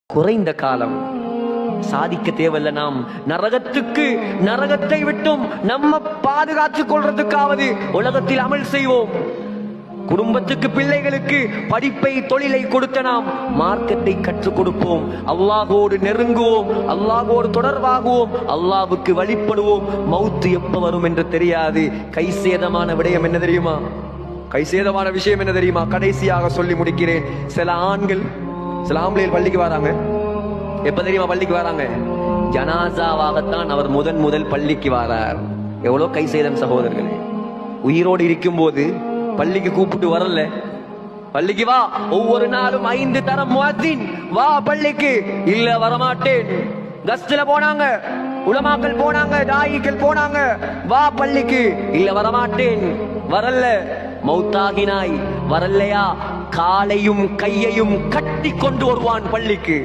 குறைந்த காலம் சாதிக்க தேவையில்ல. நாம் நரகத்தை விட்டும் நம்ம பாதுகாத்துக் கொள்றதுக்காவது உலகத்தில் அமல் செய்வோம். குடும்பத்துக்கு பிள்ளைகளுக்கு படிப்பை தொழிலை கொடுத்த நாம் மார்க்கத்தை கற்றுக் கொடுப்போம். அல்லாஹோடு நெருங்குவோம், அல்லாஹோடு தொடர்பாகுவோம், அல்லாஹ்வுக்கு வழிபடுவோம். மௌத்து எப்ப வரும் என்று தெரியாது. கைசேதமான விடயம் என்ன தெரியுமா? கைசேதமான விஷயம் என்ன தெரியுமா? கடைசியாக சொல்லி முடிக்கிறேன். சில ஆம்பளைகள் பள்ளிக்கு வராங்க. எப்ப தெரியுமா பள்ளிக்கு வராங்க? ஜனாசாவாகத்தான் அவர் முதல் பள்ளிக்கு வரார். எவ்வளவு கைசேதம் சகோதரர்களே! உயிரோடு இருக்கும் போது பள்ளிக்கு கூப்பிட்டு வரல. பள்ளிக்கு வா, ஒவ்வொரு நாளும் 5 தரம் முஅத்தின் வா பள்ளிக்கு. இல்ல வரமாட்டேன். கஸ்ட்ல போனாங்க, உலமாக்கள் போனாங்க, தாயிகள் போனாங்க, வா பள்ளிக்கு. இல்ல வரமாட்டேன். வரல. மௌத்தாகினாய், வரலையா? காலையும் கையையும் கட்டி கொண்டு வருவான் பள்ளிக்கு.